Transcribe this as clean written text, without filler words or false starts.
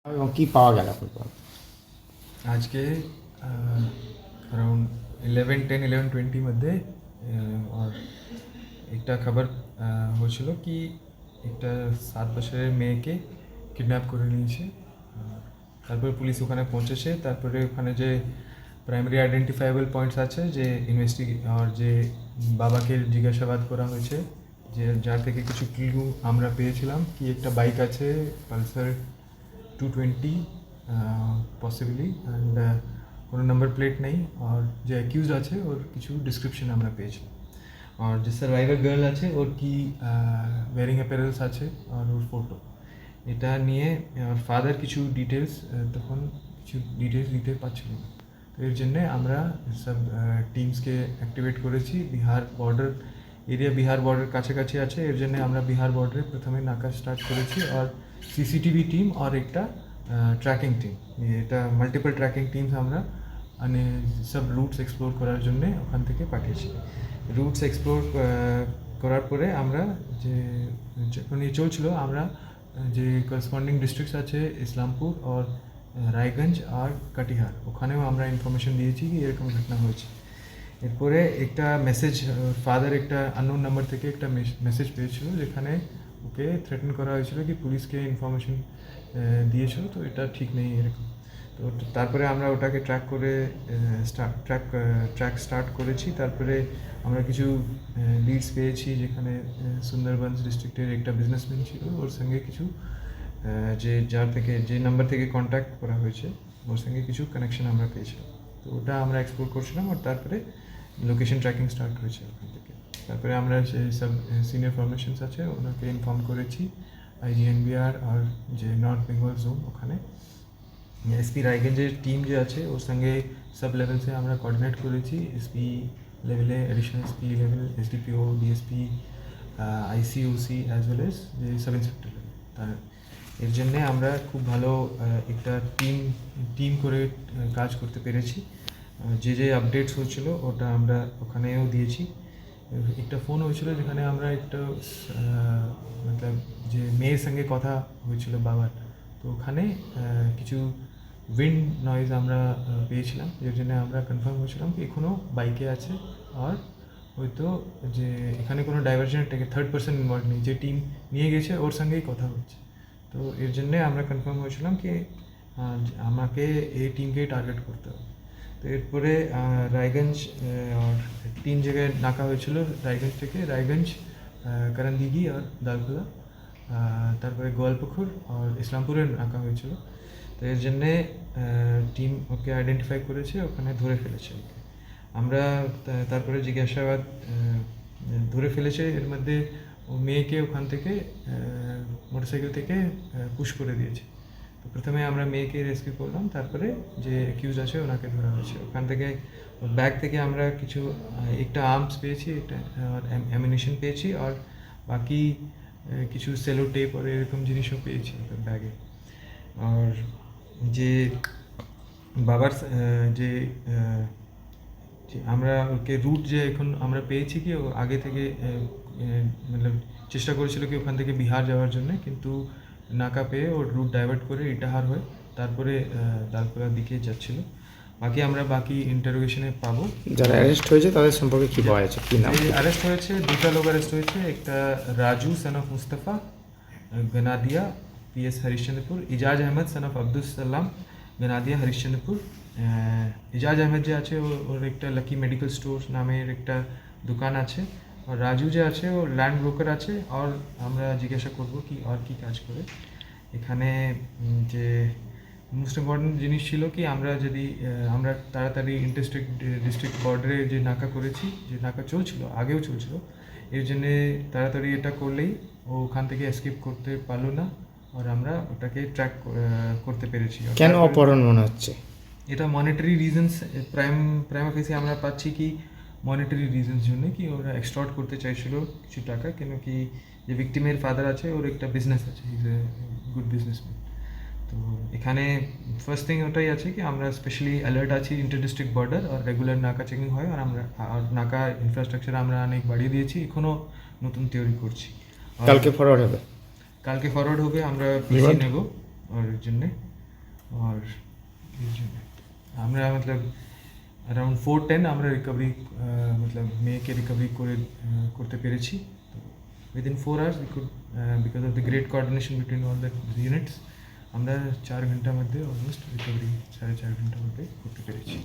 এবং কী পাওয়া গেল আপনার? আজকে अराउंड 11:10-11:20 মধ্যে আর একটা খবর হয়েছিল কি একটা 7 বছরের মেয়েকে কিডন্যাপ করে নিয়েছে। তারপরে পুলিশ ওখানে পৌঁছেছে। তারপরে ওখানে যে প্রাইমারি আইডেন্টিফাইবল পয়েন্টস আছে, যে আর যে বাবাকে জিজ্ঞাসাবাদ করা হয়েছে, যে যার থেকে কিছু ক্লু আমরা পেয়েছিলাম কি একটা বাইক আছে পালসার 220 পসিবলি, অ্যান্ড কোনো নাম্বার প্লেট নেই। আর যে অ্যাকিউজ আছে ওর কিছু ডিসক্রিপশন আমরা পেয়েছিলাম। আর যে সার্ভাইভার গার্ল আছে ওর কি ওয়ারিং অ্যাপারেলস আছে আর ওর ফটো, এটা নিয়ে আর ফাদার কিছু ডিটেলস তখন কিছু ডিটেলস দিতে পারছিল না। তো এর জন্যে আমরা সব টিমসকে অ্যাক্টিভেট করেছি। Bihar border area Bihar border কাছাকাছি আছে, এর জন্য আমরা বিহার বর্ডারে প্রথমে নাকা স্টার্ট করেছি। আর সিসিটিভি টিম আর একটা ট্র্যাকিং টিম, এটা মাল্টিপল ট্র্যাকিং টিমস আমরা মানে সব রুটস এক্সপ্লোর করার জন্যে ওখান থেকে পাঠিয়েছি। রুটস এক্সপ্লোর করার পরে আমরা যে যখন চলছিল, আমরা যে করসপন্ডিং ডিস্ট্রিক্টস আছে ইসলামপুর আর রায়গঞ্জ আর কাটিহার, ওখানেও আমরা ইনফরমেশন দিয়েছি কি এরকম ঘটনা হয়েছে। এরপরে একটা মেসেজ, ফাদার একটা আননোন নাম্বার থেকে একটা মেসেজ পেয়েছিল, যেখানে ওকে থ্রেটেন করা হয়েছিল কি পুলিশকে ইনফরমেশন দিয়েছো তো এটা ঠিক নেই এরকম। তো তারপরে আমরা ওটাকে ট্র্যাক করে ট্র্যাক স্টার্ট করেছি। তারপরে আমরা কিছু লিডস পেয়েছি, যেখানে সুন্দরবনস ডিস্ট্রিক্টের একটা বিজনেসম্যান ছিল, ওর সঙ্গে কিছু যে নাম্বার থেকে কন্ট্যাক্ট করা হয়েছে ওর সঙ্গে কিছু কানেকশন আমরা পেয়েছিলাম। তো ওটা আমরা এক্সপ্লোর করছিলাম। আর তারপরে লোকেশন ট্র্যাকিং স্টার্ট হয়েছে ওখান থেকে। তারপরে আমরা সেই সব সিনিয়র ফরমেশনস আছে ওনাকে ইনফর্ম করেছি, IGNBR আর যে নর্থ বেঙ্গল জোন, ওখানে এসপি রায়গঞ্জের টিম যে আছে ওর সঙ্গে সব লেভেলসে আমরা কোঅর্ডিনেট করেছি। এসপি লেভেলে, additional SP level, SDPO, DSP, ICOC as well as যে সাব ইন্সপেক্টর লেভেল। তার এর জন্যে আমরা খুব ভালো একটা টিম করে কাজ করতে পেরেছি। যে আপডেটস হয়েছিল ওটা আমরা ওখানেও দিয়েছি। একটা ফোন হয়েছিল যেখানে আমরা একটা মতলব যে মেয়ের সঙ্গে কথা হয়েছিল বাবার, তো ওখানে কিছু উইন্ড নয়েজ আমরা পেয়েছিলাম, এর জন্য আমরা কনফার্ম হয়েছিলাম কি এখনও বাইকে আছে। আর হয়তো যে এখানে কোনো ডাইভারশনের থেকে থার্ড পার্সন ইনভলভ নেই, যে টিম নিয়ে গেছে ওর সঙ্গেই কথা হচ্ছে। তো এর জন্যে আমরা কনফার্ম হয়েছিলাম কি আমাকে এই টিমকেই টার্গেট করতে হবে। তো এরপরে রায়গঞ্জ আর 3 জায়গায় নাকা হয়েছিল, রায়গঞ্জ থেকে রায়গঞ্জ, করণদিঘি আর দালখোলা, তারপরে গোয়ালপুকুর আর ইসলামপুরের নাকা হয়েছিল। তো এর জন্যে টিম ওকে আইডেন্টিফাই করেছে, ওখানে ধরে ফেলেছে ওকে। আমরা তারপরে জিজ্ঞাসাবাদ ধরে ফেলেছে। এর মধ্যে ও মেয়েকে ওখান থেকে মোটরসাইকেল থেকে পুশ করে দিয়েছে। তো প্রথমে আমরা মেয়েকে রেস্কিউ করলাম, তারপরে যে অ্যাকিউজ আছে ওনাকে ধরা হয়েছে। ওখান থেকে ব্যাগ থেকে আমরা কিছু একটা আর্মস পেয়েছি, একটা অ্যামিনিশন পেয়েছি, আর বাকি কিছু সেলো টেপ আর এরকম জিনিসও পেয়েছি ব্যাগে। আর যে বাবার যে আমরা ওকে রুট যে এখন আমরা পেয়েছি কি ও আগে থেকে মতলব চেষ্টা করেছিল কি ওখান থেকে বিহার যাওয়ার জন্য, কিন্তু নাকা পেয়ে ওর রুট ডাইভার্ট করে ইটাহার হয়ে তারপরে দালকোলার দিকে যাচ্ছিল। বাকি ইন্টারোগেশনে পাবো। যারা অ্যারেস্ট হয়েছে তাদের সম্পর্কে কী পাওয়া যাচ্ছে, কী নাম? অ্যারেস্ট হয়েছে দুটা লোক অ্যারেস্ট হয়েছে, একটা Raju son of Mustafa Ganadia PS Harishchandrapur, Ijaz Ahmed son of Abdul Salam Ganadia Harishchandrapur. Ijaz Ahmed যে আছে ওর একটা লাকি মেডিকেল স্টোর নামের একটা দোকান আছে, আর রাজু যে আছে ও ল্যান্ড ব্রোকার আছে। আর আমরা জিজ্ঞাসা করবো কি আর কি কাজ করে এখানে। যে মোস্ট ইম্পর্টেন্ট জিনিস ছিল কি আমরা তাড়াতাড়ি ডিস্ট্রিক্ট বর্ডারে যে নাকা করেছি, যে নাকা আগেও চলছিল, এর জন্যে তাড়াতাড়ি এটা করলেই ও ওখান থেকে এসকেপ করতে পারলো না। আর আমরা ওটাকে ট্র্যাক করতে পেরেছি। কেন অপহরণ মনে হচ্ছে? এটা মনিটারি রিজনস প্রাইম অফিসে আমরা পাচ্ছি কি মনিটারি রিজনস জন্য কি ওরা এক্সটর্ট করতে চাইছিল কিছু টাকা, কেন কি যে ভিকটিমের ফাদার আছে ওর একটা বিজনেস আছে, ইজ এ গুড বিজনেসম্যান। তো এখানে ফার্স্ট থিং ওটাই আছে কি আমরা স্পেশালি অ্যালার্ট আছি, ইন্টার ডিস্ট্রিক্ট বর্ডার আর রেগুলার নাকা চেকিং হয়। আর নাকা ইনফ্রাস্ট্রাকচার আমরা অনেক বাড়িয়ে দিয়েছি, এখনও নতুন তৈরি করছি। কালকে ফরওয়ার্ড হবে আমরা পিসি নেব ওর জন্যে। और আমরা मतलब अराउंड 410 আমরা রিকভারি मतलब মেয়েকে রিকভারি করতে পেরেছি তো within 4 hours we could because of the great coordination between all the units আমরা 4 ঘন্টার মধ্যে অলমোস্ট রিকভারি 4.5 ঘন্টার মধ্যে করতে পেরেছি